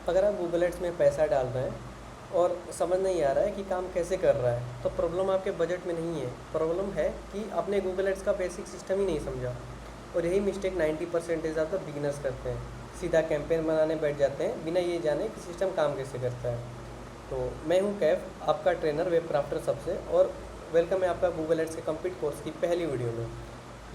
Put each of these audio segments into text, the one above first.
अगर आप Google ads में पैसा डाल रहे हैं और समझ नहीं आ रहा है कि काम कैसे कर रहा है, तो प्रॉब्लम आपके बजट में नहीं है। प्रॉब्लम है कि आपने गूगल एड्स का बेसिक सिस्टम ही नहीं समझा। और यही मिस्टेक 90% ऑफ द बिगिनर्स करते हैं। सीधा कैंपेन बनाने बैठ जाते हैं बिना ये जाने कि सिस्टम काम कैसे करता है। तो मैं हूँ कैफ, आपका ट्रेनर वेब क्राफ्टर सबसे, और वेलकम है आपका गूगल एड्स के कंप्लीट कोर्स की पहली वीडियो में।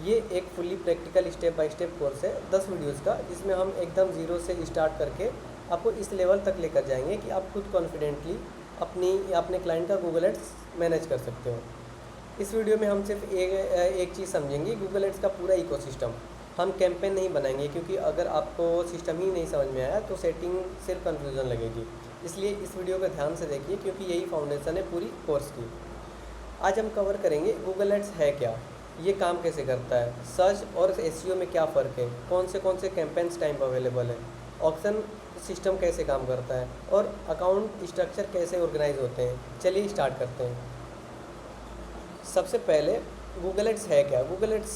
ये एक fully practical step by step course है 10 वीडियोस का, जिसमें हम एकदम ज़ीरो से स्टार्ट करके आपको इस लेवल तक लेकर जाएंगे कि आप खुद कॉन्फिडेंटली अपने क्लाइंट का गूगल एड्स मैनेज कर सकते हो। इस वीडियो में हम सिर्फ एक चीज़ समझेंगे, गूगल एड्स का पूरा इकोसिस्टम। हम कैंपेन नहीं बनाएंगे, क्योंकि अगर आपको सिस्टम ही नहीं समझ में आया तो सेटिंग सिर्फ कन्फ्यूज़न लगेगी। इसलिए इस वीडियो को ध्यान से देखिए, क्योंकि यही फाउंडेशन है पूरी कोर्स की। आज हम कवर करेंगे गूगल एड्स है क्या, ये काम कैसे करता है, सर्च और एसईओ में क्या फ़र्क है, कौन से कैंपेन्स टाइम अवेलेबल है, ऑप्शन सिस्टम कैसे काम करता है, और अकाउंट स्ट्रक्चर कैसे ऑर्गेनाइज होते हैं। चलिए स्टार्ट करते हैं। सबसे पहले गूगल एड्स है क्या। गूगल एड्स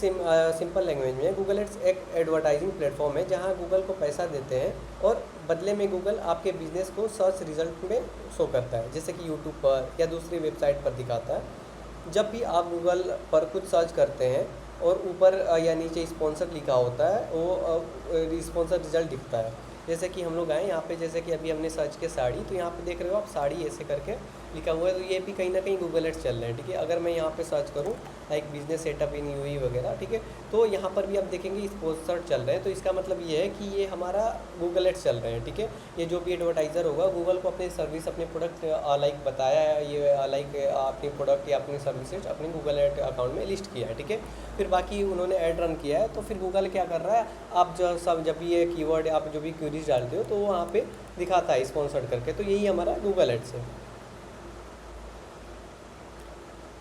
सिंपल लैंग्वेज में, गूगल एड्स एक एडवर्टाइजिंग प्लेटफॉर्म है जहां गूगल को पैसा देते हैं और बदले में गूगल आपके बिजनेस को सर्च रिजल्ट में शो करता है, जैसे कि यूट्यूब पर या दूसरी वेबसाइट पर दिखाता है। जब भी आप गूगल पर कुछ सर्च करते हैं और ऊपर या नीचे स्पॉन्सर लिखा होता है, वो स्पॉन्सर रिजल्ट दिखता है। जैसे कि हम लोग आए यहाँ पे, जैसे कि अभी हमने सर्च किया साड़ी, तो यहाँ पे देख रहे हो आप साड़ी ऐसे करके लिखा हुआ है, तो ये भी कहीं ना कहीं गूगल एड्स चल रहे हैं। ठीक है, अगर मैं यहाँ पे सर्च करूँ लाइक बिजनेस सेटअप इन यूई वगैरह, ठीक है, तो यहाँ पर भी आप देखेंगे स्पॉन्सर चल रहे हैं। तो इसका मतलब ये है कि ये हमारा गूगल एड्स चल रहे हैं। ठीक है, ये जो भी एडवर्टाइज़र होगा, गूगल को अपनी सर्विस, अपने प्रोडक्ट लाइक बताया है, ये लाइक अपनी प्रोडक्ट या अपनी सर्विसेज अपने गूगल एड अकाउंट में लिस्ट किया है। ठीक है, फिर बाकी उन्होंने ऐड रन किया है, तो फिर गूगल क्या कर रहा है, आप जब भी ये कीवर्ड आप जो भी क्वेरीज डालते हो तो वो वहाँ पे दिखाता है स्पॉन्सर्ड करके। तो यही हमारा गूगल एड्स है।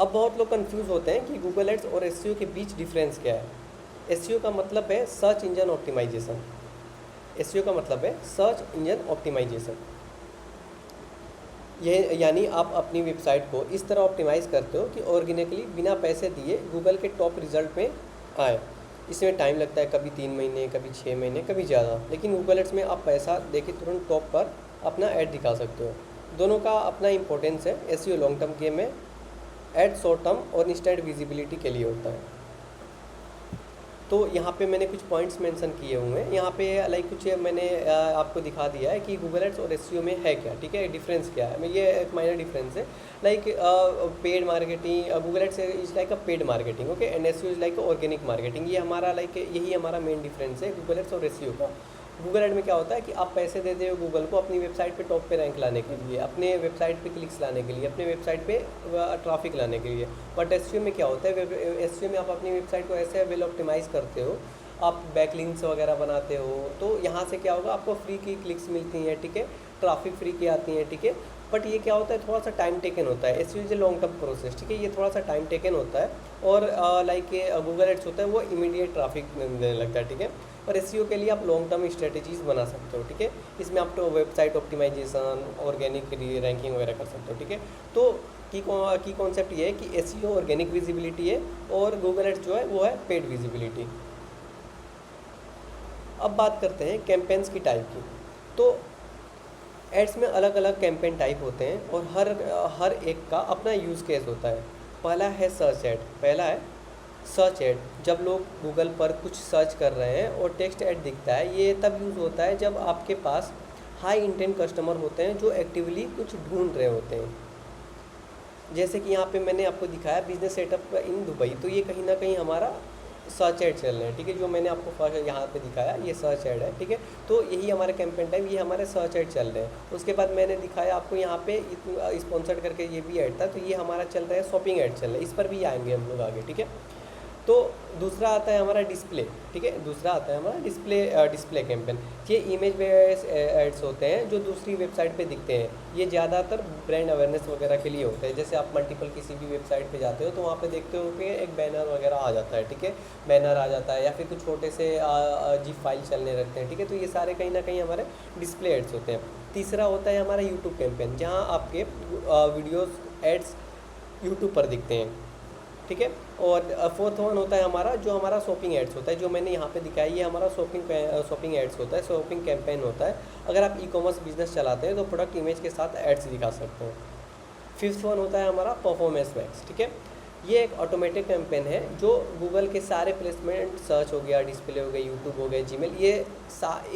अब बहुत लोग कंफ्यूज होते हैं कि गूगल एड्स और एसईओ के बीच डिफरेंस क्या है। एसईओ का मतलब है सर्च इंजन ऑप्टिमाइजेशन। एसईओ का मतलब है सर्च इंजन ऑप्टिमाइजेशन। ये यानी आप अपनी वेबसाइट को इस तरह ऑप्टिमाइज़ करते हो कि ऑर्गेनिकली बिना पैसे दिए गूगल के टॉप रिजल्ट में आए। इसमें टाइम लगता है, कभी 3 महीने, कभी 6 महीने, कभी ज़्यादा। लेकिन गूगल एड्स में आप पैसा देके तुरंत टॉप पर अपना ऐड दिखा सकते हो। दोनों का अपना इंपॉर्टेंस है। एसईओ लॉन्ग टर्म गेम है, एड शॉर्ट टर्म और इंस्टेंट विजिबिलिटी के लिए होता है। तो यहाँ पे मैंने कुछ पॉइंट्स मेंशन किए हुए हैं। यहाँ पे लाइक कुछ मैंने आपको दिखा दिया है कि गूगल एड्स और एसईओ में है क्या। ठीक है, डिफरेंस क्या है। मैं ये एक माइनर डिफरेंस है, like paid marketing, Google ads is like a paid marketing, okay, and SEO is like organic marketing. ये हमारा लाइक यही हमारा मेन डिफरेंस है गूगल एड्स और एसईओ का। गूगल एड में क्या होता है कि आप पैसे देते हो गूगल को अपनी वेबसाइट पे टॉप पे रैंक लाने के लिए, अपने वेबसाइट पे क्लिक्स लाने के लिए, अपने वेबसाइट पे ट्रैफिक लाने के लिए। बट एसईओ में क्या होता है, एसईओ में आप अपनी वेबसाइट को ऐसे वेल ऑप्टिमाइज़ करते हो, आप बैकलिंक्स वगैरह बनाते हो, तो यहाँ से क्या होगा, आपको फ्री की क्लिक्स मिलती हैं। ठीक है, ट्रैफिक फ्री की आती हैं। ठीक है, बट ये क्या होता है, थोड़ा सा टाइम टेकन होता है। SEO is a long term process. ठीक है, ये थोड़ा सा टाइम टेकन होता है, और लाइक गूगल एड्स होता है वो इमीडिएट ट्रैफिक देने लगता है। ठीक है, और एसईओ के लिए आप लॉन्ग टर्म स्ट्रेटेजीज बना सकते हो। ठीक है, इसमें आप तो वेबसाइट ऑप्टिमाइजेशन, ऑर्गेनिक रैंकिंग वगैरह कर सकते हो। ठीक है, तो की कॉन्सेप्ट ये है कि एसईओ ऑर्गेनिक विजिबिलिटी है और गूगल एड्स जो है वो है पेड विजिबिलिटी। अब बात करते हैं कैंपेन्स की टाइप की। तो एड्स में अलग अलग कैंपेन टाइप होते हैं और हर एक का अपना यूज़ केस होता है। पहला है सर्च ऐड। पहला है सर्च ऐड। जब लोग गूगल पर कुछ सर्च कर रहे हैं और टेक्स्ट ऐड दिखता है, ये तब यूज़ होता है जब आपके पास हाई इंटेंट कस्टमर होते हैं जो एक्टिवली कुछ ढूंढ रहे होते हैं। जैसे कि यहाँ पे मैंने आपको दिखाया बिजनेस सेटअप इन दुबई, तो ये कहीं ना कहीं हमारा सर्च ऐड चल रहे हैं। ठीक है, जो मैंने आपको फर्स्ट यहाँ पे दिखाया ये सर्च ऐड है। ठीक है, तो यही हमारे कैंपेन टाइम, ये हमारे सर्च ऐड चल रहे हैं। उसके बाद मैंने दिखाया आपको यहाँ पे स्पॉन्सर्ड करके ये भी ऐड था, तो ये हमारा चल रहा है शॉपिंग ऐड चल रहा है। इस पर भी आएंगे हम लोग आगे। ठीक है, तो दूसरा आता है हमारा डिस्प्ले। ठीक है, दूसरा आता है हमारा डिस्प्ले कैंपेन। ये इमेज बेस्ड एड्स होते हैं जो दूसरी वेबसाइट पे दिखते हैं। ये ज़्यादातर ब्रांड अवेयरनेस वगैरह के लिए होते हैं। जैसे आप मल्टीपल किसी भी वेबसाइट पे जाते हो तो वहाँ पे देखते हो कि एक बैनर वगैरह आ जाता है। ठीक है, बैनर आ जाता है या फिर कुछ छोटे से जिप फाइल चलने लगते हैं। ठीक है, तो ये सारे कहीं ना कहीं हमारे डिस्प्ले एड्स होते हैं। तीसरा होता है हमारा यूट्यूब कैंपेन, जहाँ आपके वीडियोज़ एड्स यूट्यूब पर दिखते हैं। ठीक है। और फोर्थ वन होता है हमारा जो हमारा शॉपिंग एड्स होता है, जो मैंने यहाँ पे दिखाया ये हमारा शॉपिंग एड्स होता है, शॉपिंग कैंपेन होता है। अगर आप ई कॉमर्स बिजनेस चलाते हैं तो प्रोडक्ट इमेज के साथ एड्स दिखा सकते हैं। फिफ्थ वन होता है हमारा परफॉर्मेंस मैक्स, ठीक है। ये एक ऑटोमेटिक कैंपेन है जो गूगल के सारे प्लेसमेंट, सर्च हो गया, डिस्प्ले हो गया, यूट्यूब हो गया, जीमेल, ये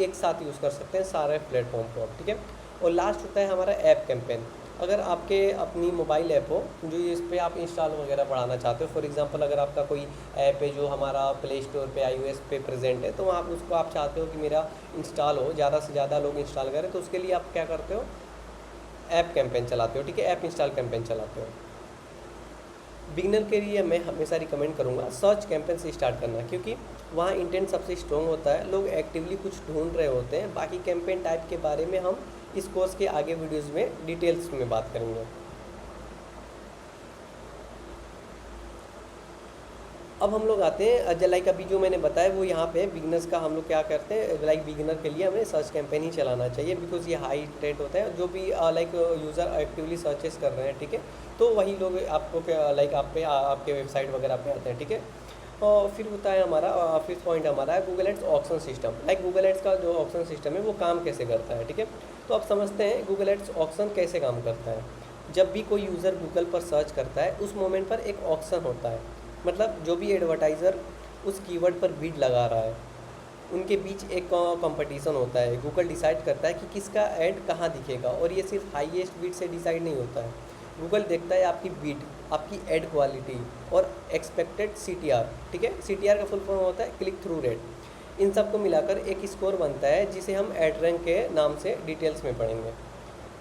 एक साथ यूज़ कर सकते हैं सारे प्लेटफॉर्म पर, ठीक है। और लास्ट होता है हमारा ऐप कैंपेन। अगर आपके अपनी मोबाइल ऐप हो जो इस पर आप इंस्टॉल वगैरह बढ़ाना चाहते हो, फॉर एग्जांपल अगर आपका कोई ऐप है जो हमारा प्ले स्टोर पे iOS पे प्रेजेंट है, तो आप उसको आप चाहते हो कि मेरा इंस्टॉल हो, ज़्यादा से ज़्यादा लोग इंस्टॉल करें, तो उसके लिए आप क्या करते हो, ऐप कैंपेन चलाते हो, ठीक है, ऐप इंस्टॉल कैंपेन चलाते हो। बिगनर के लिए मैं हमेशा रिकमेंड करूँगा सर्च कैंपेन से स्टार्ट करना, क्योंकि वहाँ इंटेंट सबसे स्ट्रॉन्ग होता है, लोग एक्टिवली कुछ ढूंढ रहे होते हैं। बाकी कैंपेन टाइप के बारे में हम इस कोर्स के आगे वीडियोज़ में डिटेल्स में बात करेंगे। अब हम लोग आते हैं लाइक अभी जो मैंने बताया वो यहाँ पे बिगनर्स का हम लोग क्या करते हैं, लाइक बिगनर के लिए हमें सर्च कैंपेन ही चलाना चाहिए, बिकॉज ये हाई रेट होता है। जो भी लाइक यूज़र एक्टिवली सर्चेस कर रहे हैं, ठीक है, तो वही लोग आपको लाइक आपके वेबसाइट वगैरह पे आते हैं, ठीक है। और फिर होता है हमारा फिफ्थ पॉइंट हमारा है Google ads auction system. Like Google ads का जो ऑक्शन सिस्टम है वो काम कैसे करता है, ठीक है। तो आप समझते हैं गूगल एड्स ऑक्शन कैसे काम करता है। जब भी कोई यूज़र गूगल पर सर्च करता है उस मोमेंट पर एक ऑक्शन होता है, मतलब जो भी एडवर्टाइज़र उस कीवर्ड पर बिड लगा रहा है उनके बीच एक कंपटीशन होता है। गूगल डिसाइड करता है कि किसका ऐड कहाँ दिखेगा, और ये सिर्फ हाईएस्ट बिड से डिसाइड नहीं होता है। गूगल देखता है आपकी बिड, आपकी ऐड क्वालिटी और एक्सपेक्टेड सीटीआर, ठीक है। सीटीआर का फुल फॉर्म होता है क्लिक थ्रू रेट। इन सब को मिलाकर एक स्कोर बनता है जिसे हम ऐड रैंक के नाम से डिटेल्स में पढ़ेंगे।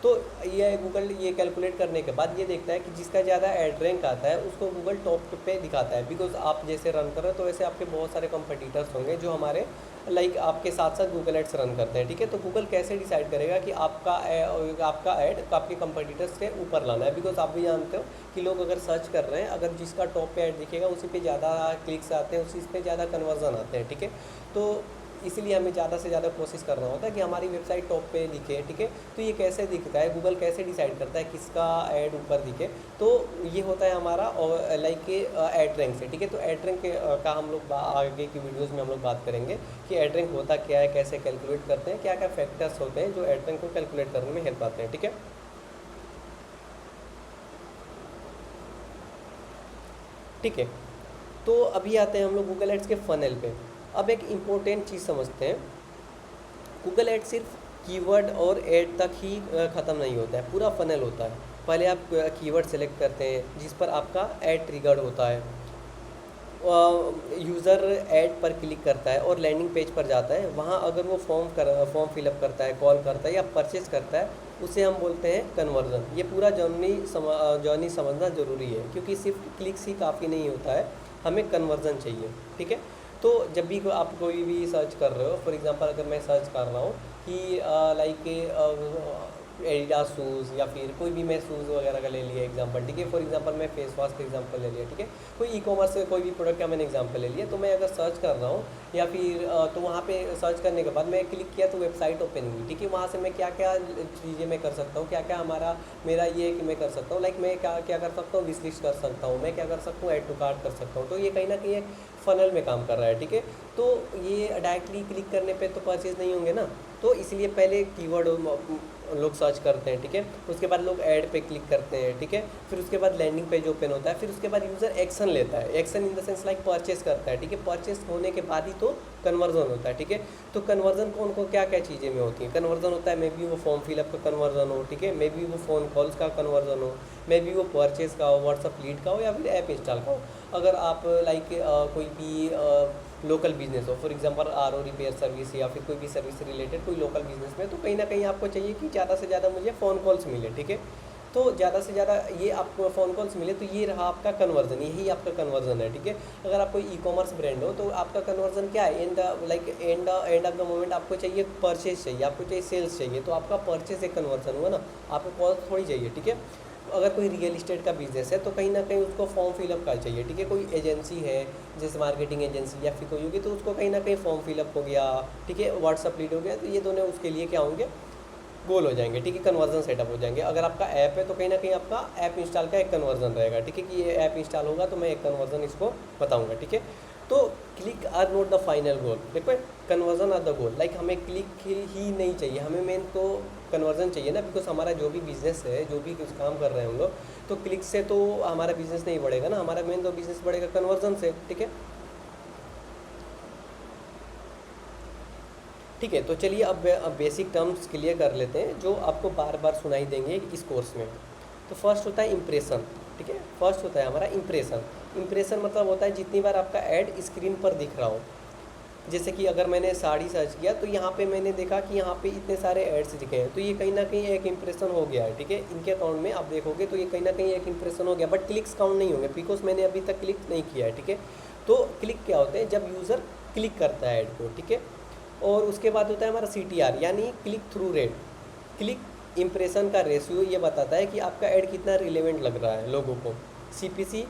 तो ये गूगल ये कैलकुलेट करने के बाद ये देखता है कि जिसका ज़्यादा ऐड रैंक आता है उसको गूगल टॉप पे दिखाता है। बिकॉज आप जैसे रन कर रहे हो तो वैसे आपके बहुत सारे कंपटीटर्स होंगे जो हमारे लाइक आपके साथ साथ गूगल एड्स रन करते हैं, ठीक है। तो गूगल कैसे डिसाइड करेगा कि आपका ऐड आपके कंपटीटर्स से ऊपर लाना है। बिकॉज आप भी जानते हो कि लोग अगर सर्च कर रहे हैं, अगर जिसका टॉप पे ऐड दिखेगा उसी पे ज़्यादा क्लिक्स आते हैं, उसी पे ज़्यादा कन्वर्जन आते हैं, ठीक है। तो इसीलिए हमें ज़्यादा से ज़्यादा कोशिश करना होता है कि हमारी वेबसाइट टॉप पे दिखे, ठीक है। तो ये कैसे दिखता है, गूगल कैसे डिसाइड करता है किसका ऐड ऊपर दिखे, तो ये होता है हमारा लाइक ऐड रैंक से, ठीक है। तो ऐड रैंक का हम लोग आगे की वीडियोज़ में हम लोग बात करेंगे कि ऐड रैंक होता क्या है, कैसे कैलकुलेट करते हैं, क्या क्या फैक्टर्स होते हैं जो ऐड रैंक को कैलकुलेट करने में हेल्प आते हैं, ठीक है। ठीक है, तो अभी आते हैं हम लोग गूगल एड्स के फनल पे। अब एक इम्पोर्टेंट चीज़ समझते हैं, गूगल एड सिर्फ कीवर्ड और ऐड तक ही ख़त्म नहीं होता है, पूरा फनल होता है। पहले आप कीवर्ड सेलेक्ट करते हैं जिस पर आपका ऐड ट्रिगर्ड होता है, यूज़र ऐड पर क्लिक करता है और लैंडिंग पेज पर जाता है। वहाँ अगर वो फॉर्म फिलअप करता है, कॉल करता है या परचेस करता है, उसे हम बोलते हैं कन्वर्जन। ये पूरा जर्नी समझना ज़रूरी है, क्योंकि सिर्फ क्लिक्स ही काफ़ी नहीं होता है, हमें कन्वर्जन चाहिए, ठीक है। तो जब भी आप कोई भी सर्च कर रहे हो, फॉर एग्जांपल अगर मैं सर्च कर रहा हूँ कि लाइक एडिडास शूज़ या फिर कोई भी मैं शूज़ वगैरह का ले लिया एग्जांपल, ठीक है। फॉर एग्जांपल मैं फेस वॉश का एग्जांपल ले लिया, ठीक है। कोई ई कॉमर्स से कोई भी प्रोडक्ट का मैंने एग्जांपल ले लिया, तो मैं अगर सर्च कर रहा हूँ या फिर तो वहाँ पे सर्च करने के बाद मैं क्लिक किया तो वेबसाइट ओपन हुई, ठीक है। वहाँ से मैं क्या क्या चीज़ें मैं कर सकता हूँ, क्या क्या मेरा ये है कि मैं कर सकता हूँ, लाइक मैं क्या क्या कर सकता हूँ, विश लिस्ट कर सकता हूँ, मैं क्या कर सकता हूँ, ऐड टू कार्ट कर सकता हूँ। तो ये कहीं ना कहीं एक फनल में काम कर रहा है, ठीक है। तो ये डायरेक्टली क्लिक करने पे तो परचेज नहीं होंगे ना, तो इसलिए पहले कीवर्ड लोग सर्च करते हैं, ठीक है। उसके बाद लोग ऐड पे क्लिक करते हैं, ठीक है। फिर उसके बाद लैंडिंग पेज ओपन होता है, फिर उसके बाद यूज़र एक्शन लेता है, action in the sense like purchase करता है, ठीक है। परचेस होने के बाद ही तो कन्वर्जन होता है, ठीक है। तो कन्वर्जन कौन को क्या क्या चीज़ें में होती है, कन्वर्जन होता है मे बी वो फॉर्म फिलअप का कन्वर्जन हो, ठीक है, मे बी वो फ़ोन कॉल्स का कन्वर्जन हो, मे बी वो परचेस का हो, व्हाट्सअप लीड का हो, या फिर ऐप इंस्टॉल का हो। अगर आप लाइक कोई भी लोकल बिजनेस हो, for example RO repair service या फिर कोई भी सर्विस रिलेटेड कोई लोकल बिजनेस में, तो कहीं ना कहीं आपको चाहिए कि ज़्यादा से ज़्यादा मुझे फ़ोन कॉल्स मिले, ठीक है। तो ज़्यादा से ज़्यादा ये आपको फ़ोन कॉल्स मिले, तो ये रहा आपका कन्वर्जन, यही आपका कन्वर्जन है, ठीक है। अगर आप कोई ई कॉमर्स ब्रांड हो तो आपका कन्वर्जन क्या है, एंड ऑफ द मोमेंट आपको चाहिए परचेज चाहिए, आपको चाहिए सेल्स चाहिए, तो आपका परचेज एक कन्वर्जन हुआ ना, आपको कॉल थोड़ी चाहिए, ठीक है। अगर कोई रियल इस्टेट का बिजनेस है तो कहीं ना कहीं उसको फॉर्म फिलअप का चाहिए, ठीक है। कोई एजेंसी है जैसे मार्केटिंग एजेंसी या फिर कोई होगी, तो उसको कहीं ना कहीं फॉर्म फिलअप हो गया, ठीक है, व्हाट्सअप लीड हो गया, तो ये दोनों उसके लिए क्या होंगे, गोल हो जाएंगे, ठीक है, कन्वर्जन सेटअप हो जाएंगे। अगर आपका ऐप है तो कहीं ना कहीं आपका ऐप इंस्टॉल का एक कन्वर्जन रहेगा, ठीक है, कि ये ऐप इंस्टॉल होगा तो मैं एक कन्वर्जन इसको बताऊंगा, ठीक है। तो click are not the final goal, देखो conversion are the goal, like हमें क्लिक ही नहीं चाहिए, हमें मेन तो कन्वर्जन चाहिए ना, बिकॉज हमारा जो भी बिजनेस है, जो भी कुछ काम कर रहे हैं हम लोग, तो क्लिक से तो हमारा बिजनेस नहीं बढ़ेगा ना, हमारा मेन तो बिजनेस बढ़ेगा कन्वर्जन से, ठीक है। ठीक है, तो चलिए अब बेसिक टर्म्स क्लियर कर लेते हैं जो आपको बार बार सुनाई देंगे इस कोर्स में। तो फर्स्ट होता है इम्प्रेशन, ठीक है, फर्स्ट होता है हमारा इम्प्रेशन। इम्प्रेशन मतलब होता है जितनी बार आपका ऐड स्क्रीन पर दिख रहा हो। जैसे कि अगर मैंने साड़ी सर्च किया तो यहाँ पे मैंने देखा कि यहाँ पे इतने सारे एड्स दिखे हैं, तो ये कहीं ना कहीं एक इंप्रेशन हो गया है, ठीक है। इनके अकाउंट में आप देखोगे तो ये कहीं ना कहीं एक इंप्रेशन हो गया, बट क्लिक्स काउंट नहीं होंगे बिकॉज मैंने अभी तक क्लिक नहीं किया है, ठीक है। तो क्लिक क्या होते हैं, जब यूज़र क्लिक करता है ऐड को, ठीक है। और उसके बाद होता है हमारा CTR यानी click through rate. Click impression का रेशियो ये बताता है कि आपका ऐड कितना रिलेवेंट लग रहा है लोगों को। CPC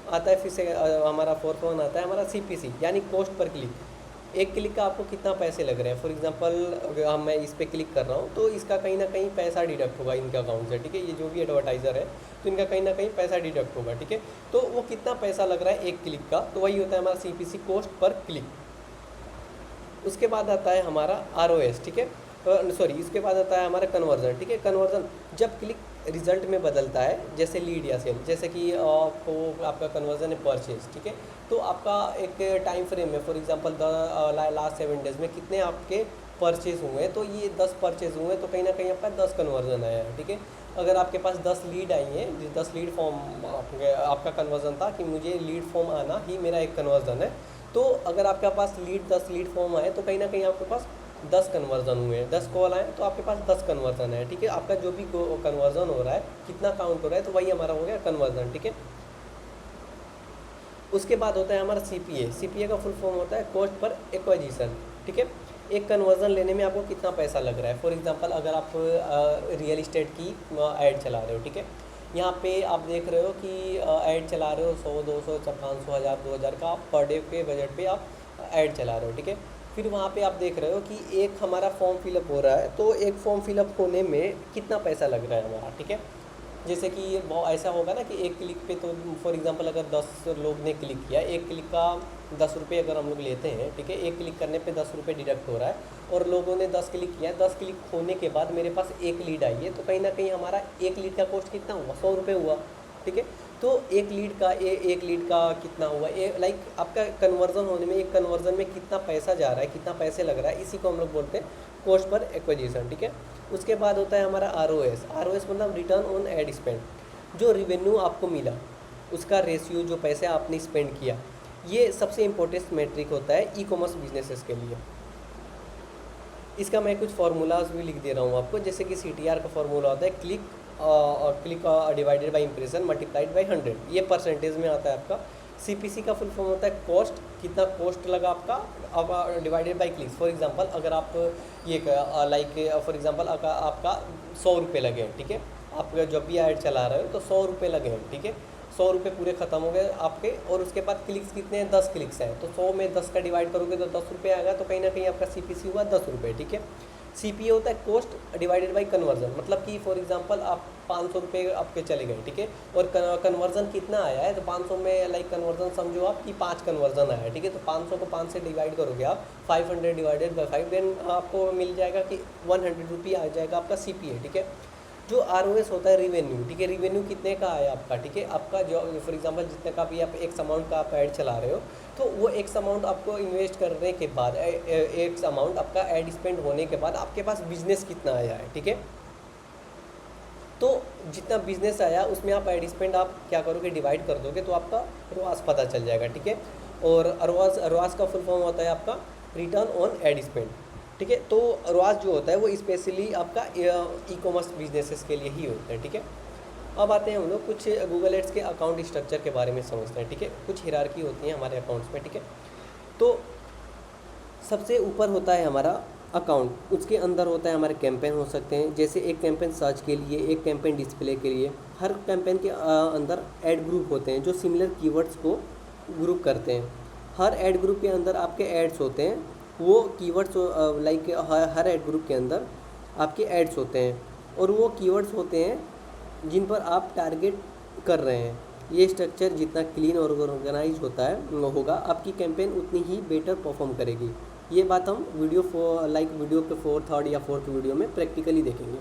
आता है, फिर से हमारा फोर्थ वन आता है हमारा CPC यानी कॉस्ट पर क्लिक। एक क्लिक का आपको कितना पैसे लग रहे हैं, फॉर एग्जांपल मैं इस पर क्लिक कर रहा हूँ तो इसका कहीं ना कहीं पैसा डिडक्ट होगा इनके अकाउंट से, ठीक है। ये जो भी एडवर्टाइज़र है तो इनका कहीं ना कहीं पैसा डिडक्ट होगा, ठीक है। तो वो कितना पैसा लग रहा है एक क्लिक का, तो वही होता है हमारा CPC, कॉस्ट पर क्लिक। उसके बाद आता है हमारा ROS, ठीक है, सॉरी, इसके बाद आता है हमारा कन्वर्जन, ठीक है। कन्वर्जन जब क्लिक रिजल्ट में बदलता है, जैसे लीड या सेल, जैसे कि आपको आपका कन्वर्जन है परचेज, ठीक है। तो आपका एक टाइम फ्रेम है, फॉर एग्जांपल लास्ट 7 डेज़ में कितने आपके परचेज हुए हैं, तो ये 10 परचेज हुए हैं, तो कहीं ना कहीं आपका 10 कन्वर्जन आया है, ठीक है। अगर आपके पास 10 लीड आई हैं, 10 लीड फॉर्म आपका कन्वर्जन था कि मुझे लीड फॉर्म आना ही मेरा एक कन्वर्जन है, तो अगर आपके पास 10 लीड फॉर्म आए तो कहीं ना कहीं आपके पास 10 कन्वर्जन हुए हैं, 10 कॉल आए तो आपके पास 10 कन्वर्जन है, ठीक है। आपका जो भी कन्वर्जन हो रहा है, कितना काउंट हो रहा है, तो वही हमारा हो गया कन्वर्जन, ठीक है। उसके बाद होता है हमारा CPA का फुल फॉर्म होता है कॉस्ट पर एक्वाजिशन, ठीक है। एक कन्वर्जन लेने में आपको कितना पैसा लग रहा है। फॉर एग्जांपल अगर आप रियल इस्टेट की ऐड चला रहे हो, ठीक है, यहाँ पे आप देख रहे हो कि ऐड चला रहे हो 100, 200, 500, 1000, 2000 का आप पर डे के बजट पे आप ऐड चला रहे हो, ठीक है। फिर वहाँ पे आप देख रहे हो कि एक हमारा फॉर्म फिलअप हो रहा है, तो एक फॉर्म फिलअप होने में कितना पैसा लग रहा है हमारा, ठीक है। जैसे कि ये बहुत ऐसा होगा ना कि एक क्लिक पे, तो फॉर एग्जांपल अगर 10 लोग ने क्लिक किया, एक क्लिक का 10 रुपये अगर हम लोग लेते हैं, ठीक है, एक क्लिक करने पे 10 रुपये डिडक्ट हो रहा है, और लोगों ने 10 क्लिक किया, 10 क्लिक होने के बाद मेरे पास एक लीड आई है, तो कहीं ना कहीं हमारा एक लीड का कॉस्ट कितना हुआ, 100 रुपये हुआ, ठीक है। तो एक लीड का कितना हुआ, लाइक आपका कन्वर्जन होने में, एक कन्वर्जन में कितना पैसा जा रहा है, कितना पैसे लग रहा है, इसी को हम लोग बोलते हैं कॉस्ट पर एक्विजिशन, ठीक है। उसके बाद होता है हमारा ROS मतलब रिटर्न ऑन एड स्पेंड। जो रिवेन्यू आपको मिला उसका रेशियो, जो पैसे आपने स्पेंड किया, ये सबसे इम्पोर्टेंट मेट्रिक होता है ई-कॉमर्स बिजनेसेस के लिए। इसका मैं कुछ फार्मूलाज भी लिख दे रहा हूँ आपको, जैसे कि CTR का फार्मूला होता है click divided by impression multiplied by 100, ये परसेंटेज में आता है आपका। CPC का फुल फॉर्म होता है कॉस्ट, कितना कॉस्ट लगा आपका, अब divided by clicks. For example अगर आप ये लाइक फॉर एग्जांपल अगर आपका 100 रुपये लगे हैं, ठीक है, आप जब भी ऐड चला रहे हो तो 100 रुपये लगे हैं, ठीक है, 100 रुपये पूरे ख़त्म हो गए आपके, और उसके बाद क्लिक्स कितने हैं, 10 क्लिक्स हैं, तो 100 में 10 का डिवाइड करोगे तो 10 रुपये आएगा, तो कहीं ना कहीं आपका CPC हुआ 10 रुपये, ठीक है। CPA होता है कॉस्ट डिवाइडेड बाई कन्वर्जन, मतलब कि फॉर एग्जांपल आप 500 रुपये आपके चले गए, ठीक है, और कन्वर्जन कितना आया है, तो 500 में लाइक कन्वर्जन समझो आप कि 5 कन्वर्जन आया है, ठीक है। तो 500 को 5 से डिवाइड करोगे आप, 500 डिवाइडेड बाई 5, देन आपको मिल जाएगा कि 100 रुपये आ जाएगा आपका CPA, ठीक है। जो ROS होता है रिवेन्यू, ठीक है, रिवेन्यू कितने का आया आपका, ठीक है, आपका जो फॉर एग्जांपल जितने का भी आप एक्स अमाउंट का आप ऐड चला रहे हो, तो वो एक्स अमाउंट आपको इन्वेस्ट करने के बाद, एक्स अमाउंट आपका ऐड स्पेंड होने के बाद आपके पास बिजनेस कितना आया है, ठीक है। तो जितना बिजनेस आया उसमें आप ऐड स्पेंड आप क्या करोगे, डिवाइड कर दोगे, तो आपका ROAS पता चल जाएगा, ठीक है। और ROAS का फुल फॉर्म होता है आपका रिटर्न ऑन एड स्पेंड, ठीक है। तो ROAS जो होता है वो स्पेशली आपका ई-कॉमर्स बिजनेसेस के लिए ही होता है, ठीक है। अब आते हैं हम लोग कुछ गूगल एड्स के अकाउंट स्ट्रक्चर के बारे में समझते हैं, ठीक है। कुछ हिरार्की होती है हमारे अकाउंट्स में, ठीक है। तो सबसे ऊपर होता है हमारा अकाउंट, उसके अंदर होता है हमारे कैंपेन हो सकते हैं, जैसे एक कैंपेन सर्च के लिए, एक कैंपेन डिस्प्ले के लिए। हर कैंपेन के अंदर ऐड ग्रुप होते हैं जो सिमिलर कीवर्ड्स को ग्रुप करते हैं। हर ऐड ग्रुप के अंदर आपके एड्स होते हैं, वो कीवर्ड्स लाइक हर ऐड ग्रुप के अंदर आपके एड्स होते हैं और वो कीवर्ड्स होते हैं जिन पर आप टारगेट कर रहे हैं। ये स्ट्रक्चर जितना क्लीन और ऑर्गेनाइज होगा, आपकी कैंपेन उतनी ही बेटर परफॉर्म करेगी। ये बात हम वीडियो पे थर्ड या फोर्थ वीडियो में प्रैक्टिकली देखेंगे।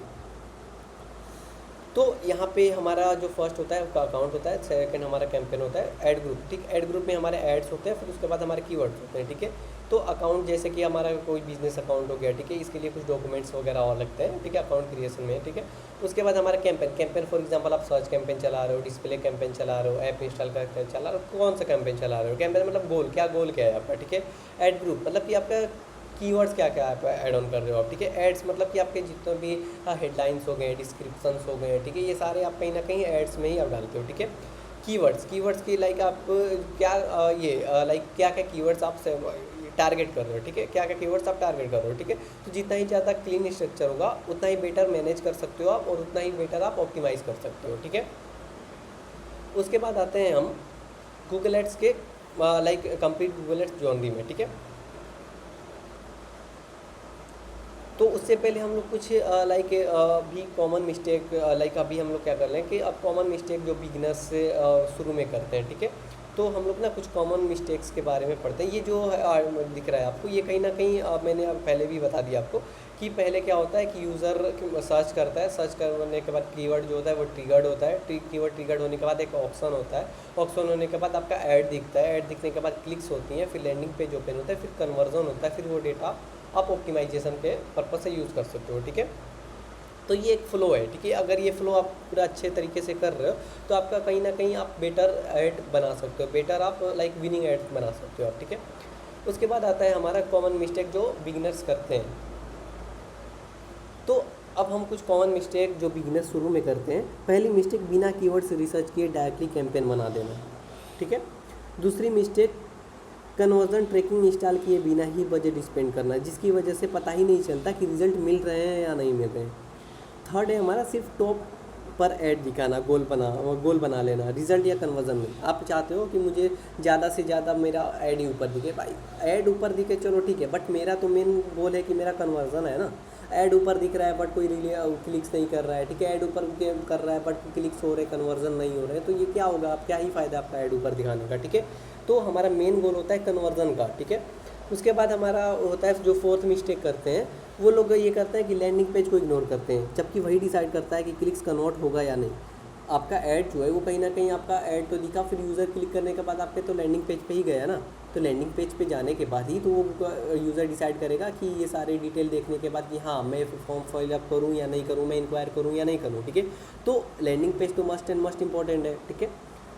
तो यहाँ पे हमारा जो फर्स्ट होता है उसका अकाउंट होता है, सेकंड हमारा कैंपेन होता है ऐड ग्रुप, ठीक। ऐड ग्रुप में हमारे एड्स होते हैं, फिर उसके बाद हमारे कीवर्ड्स होते हैं, ठीक है। तो अकाउंट जैसे कि हमारा कोई बिजनेस अकाउंट हो गया, ठीक है, इसके लिए कुछ डॉक्यूमेंट्स वगैरह और लगते हैं, ठीक है, अकाउंट क्रिएशन में, ठीक है। उसके बाद हमारा कैंपेन फॉर एग्जांपल आप सर्च कैंपेन चला रहे हो, डिस्प्ले कैंपेन चला रहे हो, ऐप इंस्टॉल कर चला रहे हो, कौन सा कैंपेन चला रहे हो। कैंपेन मतलब गोल क्या है आपका, ठीक है। ऐड ग्रुप मतलब कि आपका कीवर्ड्स क्या आप ऐड ऑन कर रहे हो आप, ठीक है। एड्स मतलब कि आपके जितने भी हेडलाइंस हो गए, डिस्क्रिप्शंस हो गए, ठीक है, ये सारे आप कहीं ना कहीं एड्स में ही आप डालते हो, ठीक है। कीवर्ड्स की लाइक आप क्या कीवर्ड्स आप टारगेट कर रहे हो, ठीक है, क्या कीवर्ड्स आप टारगेट कर रहे हो, ठीक है। तो जितना ही ज़्यादा क्लीन स्ट्रक्चर होगा उतना ही बेटर मैनेज कर सकते हो आप और उतना ही बेटर आप ऑप्टिमाइज़ कर सकते हो, ठीक है। उसके बाद आते हैं हम गूगल एड्स के कंप्लीट गूगल एड्स जॉनरी में, ठीक है। तो उससे पहले हम लोग कुछ भी कॉमन मिस्टेक अभी हम लोग क्या कर रहे हैं कि अब कॉमन मिस्टेक जो बिगिनर्स से शुरू में करते हैं, ठीक है। तो हम लोग ना कुछ कॉमन मिस्टेक्स के बारे में पढ़ते हैं। ये जो दिख रहा है आपको, ये कहीं ना कहीं मैंने अब पहले भी बता दिया आपको कि पहले क्या होता है कि यूज़र सर्च करता है, सर्च करने के बाद कीवर्ड जो होता है वो ट्रिगर्ड होता है, कीवर्ड ट्रिगर्ड होने के बाद एक ऑप्शन होता है, ऑप्शन होने के बाद आपका ऐड दिखता है, ऐड दिखने के बाद क्लिक्स होती हैं, फिर लैंडिंग पेज ओपन होता है, फिर कन्वर्जन होता है, फिर वो डेटा आप ऑप्टिमाइजेशन के पर्पज से यूज़ कर सकते हो, ठीक है। तो ये एक फ़्लो है, ठीक है। अगर ये फ़्लो आप पूरा अच्छे तरीके से कर रहे हो तो आपका कहीं ना कहीं आप बेटर ऐड बना सकते हो, बेटर आप विनिंग ऐड बना सकते हो आप, ठीक है। उसके बाद आता है हमारा कॉमन मिस्टेक जो बिगिनर्स करते हैं। तो अब हम कुछ कॉमन मिस्टेक जो बिगिनर्स शुरू में करते हैं। पहली मिस्टेक, बिना कीवर्ड्स रिसर्च किए डायरेक्टली कैंपेन बना देना, ठीक है। दूसरी मिस्टेक, कन्वर्जन ट्रैकिंग इंस्टॉल किए बिना ही बजट स्पेंड करना, जिसकी वजह से पता ही नहीं चलता कि रिजल्ट मिल रहे हैं या नहीं मिल रहे हैं। थर्ड है हमारा सिर्फ टॉप पर ऐड दिखाना, गोल बना लेना, रिजल्ट या कन्वर्जन में। आप चाहते हो कि मुझे ज़्यादा से ज़्यादा मेरा ऐड ही ऊपर दिखे, भाई ऐड ऊपर दिखे चलो ठीक है, बट मेरा तो मेन गोल है कि मेरा कन्वर्जन है ना। ऐड ऊपर दिख रहा है बट कोई क्लिक्स नहीं कर रहा है, ठीक है, ऐड ऊपर कर रहा है बट क्लिक्स हो रहे, कन्वर्जन नहीं हो रहे, तो ये क्या होगा, आप क्या ही फ़ायदा आपका ऐड ऊपर दिखाने का, ठीक है। तो हमारा मेन गोल होता है कन्वर्जन का, ठीक है। उसके बाद हमारा होता है जो फोर्थ मिस्टेक करते हैं वो लोग ये करते हैं कि लैंडिंग पेज को इग्नोर करते हैं, जबकि वही डिसाइड करता है कि क्लिक्स कन्वर्ट होगा या नहीं। आपका ऐड जो है वो कहीं ना कहीं आपका ऐड तो दिखा, फिर यूज़र क्लिक करने के बाद आपके तो लैंडिंग पेज पे ही गया ना। तो लैंडिंग पेज पे जाने के बाद ही तो वो यूज़र डिसाइड करेगा कि ये सारे डिटेल देखने के बाद कि हाँ मैं फॉर्म फिलअप करूँ या नहीं करूँ, मैं इंक्वायर करूँ या नहीं करूँ, ठीक है। तो लैंडिंग पेज तो मस्ट इंपॉर्टेंट है, ठीक है।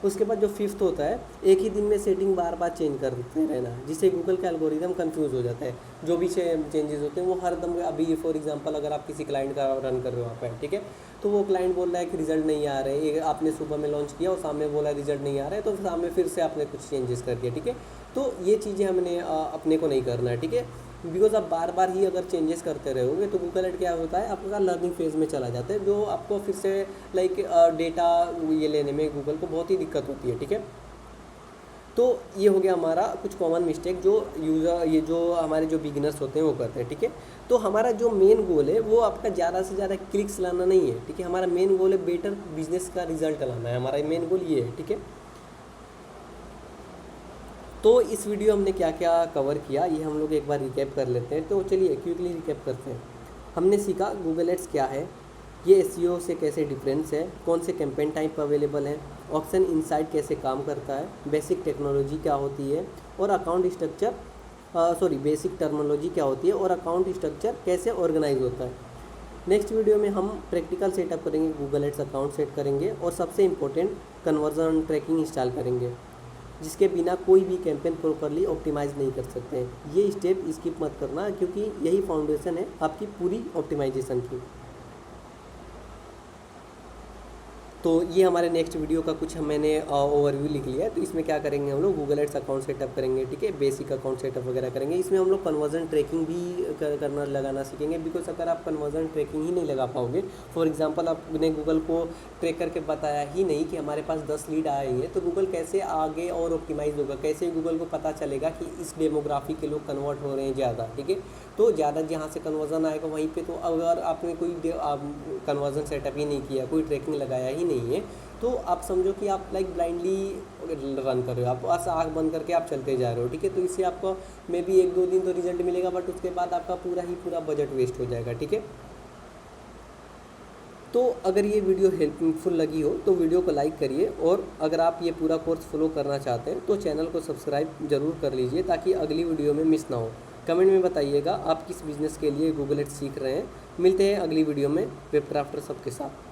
उसके बाद जो फिफ्थ होता है, एक ही दिन में सेटिंग बार बार चेंज करते रहना, जिससे गूगल का एल्गोरिदम कंफ्यूज हो जाता है। जो भी चेंजेस होते हैं वो हर दम, अभी फॉर एग्जांपल अगर आप किसी क्लाइंट का रन कर रहे हो आप, ठीक है, तो वो क्लाइंट बोल रहा है कि रिजल्ट नहीं आ रहे, आपने सुबह में लॉन्च किया और सामने बोला रिजल्ट नहीं आ रहा है, तो सामने फिर से आपने कुछ चेंजेस कर दिया, ठीक है। तो ये चीज़ें हमने अपने को नहीं करना है, ठीक है। बिकॉज आप बार बार ही अगर चेंजेस करते रहोगे तो गूगल एड क्या होता है, आपका लर्निंग फेज़ में चला जाता है, जो आपको फिर से डेटा ये लेने में गूगल को बहुत ही दिक्कत होती है, ठीक है। तो ये हो गया हमारा कुछ कॉमन मिस्टेक जो जो हमारे जो बिगिनर्स होते हैं वो करते हैं, ठीक है। तो हमारा जो मेन गोल है वो आपका ज़्यादा से ज़्यादा क्लिक्स लाना नहीं है, ठीक है। हमारा मेन गोल है बेटर बिजनेस का रिजल्ट लाना है, हमारा मेन गोल ये है, ठीक है। तो इस वीडियो हमने क्या क्या कवर किया ये हम लोग एक बार रिकैप कर लेते हैं। तो चलिए क्विकली रिकैप करते हैं। हमने सीखा गूगल एड्स क्या है, ये एसईओ से कैसे डिफरेंस है, कौन से कैंपेन टाइप अवेलेबल हैं, ऑप्शन इनसाइट कैसे काम करता है, बेसिक टेक्नोलॉजी क्या होती है और अकाउंट स्ट्रक्चर बेसिक टर्मिनोलॉजी क्या होती है और अकाउंट स्ट्रक्चर कैसे ऑर्गेनाइज होता है। नेक्स्ट वीडियो में हम प्रैक्टिकल सेटअप करेंगे, गूगल एड्स अकाउंट सेट करेंगे और सबसे इम्पोर्टेंट कन्वर्जन ट्रैकिंग इंस्टॉल करेंगे, जिसके बिना कोई भी कैंपेन प्रॉपरली ऑप्टिमाइज़ नहीं कर सकते हैं। ये स्टेप स्किप मत करना क्योंकि यही फाउंडेशन है आपकी पूरी ऑप्टिमाइजेशन की। तो ये हमारे नेक्स्ट वीडियो का कुछ मैंने ओवरव्यू लिख लिया है। तो इसमें क्या करेंगे हम लोग, गूगल एड्स अकाउंट सेटअप करेंगे, ठीक है, बेसिक अकाउंट सेटअप वगैरह करेंगे। इसमें हम लोग कन्वर्जन ट्रैकिंग भी करना लगाना सीखेंगे, बिकॉज अगर आप कन्वर्जन ट्रैकिंग ही नहीं लगा पाओगे, फॉर एग्जांपल आपने गूगल को ट्रैक करके बताया ही नहीं कि हमारे पास 10 लीड आए हैं, तो गूगल कैसे आगे और ऑप्टिमाइज़ होगा, कैसे गूगल को पता चलेगा कि इस डेमोग्राफी के लोग कन्वर्ट हो रहे हैं ज़्यादा, ठीक है। तो ज़्यादा जहाँ से कन्वर्जन आएगा वहीं पे, तो अगर आपने कोई कन्वर्जन सेटअप ही नहीं किया, कोई ट्रैकिंग लगाया ही नहीं है, तो आप समझो कि आप लाइक ब्लाइंडली रन कर रहे हो, आप बस आँख बंद करके आप चलते जा रहे हो, ठीक है। तो इससे आपको मे बी 1-2 दिन तो रिजल्ट मिलेगा, बट उसके बाद आपका पूरा बजट वेस्ट हो जाएगा, ठीक है। तो अगर ये वीडियो हेल्पफुल लगी हो तो वीडियो को लाइक करिए, और अगर आप ये पूरा कोर्स फॉलो करना चाहते हैं तो चैनल को सब्सक्राइब ज़रूर कर लीजिए, ताकि अगली वीडियो में मिस ना हो। कमेंट में बताइएगा आप किस बिज़नेस के लिए गूगल एड्स सीख रहे हैं। मिलते हैं अगली वीडियो में वेबक्राफ्टर सबके साथ।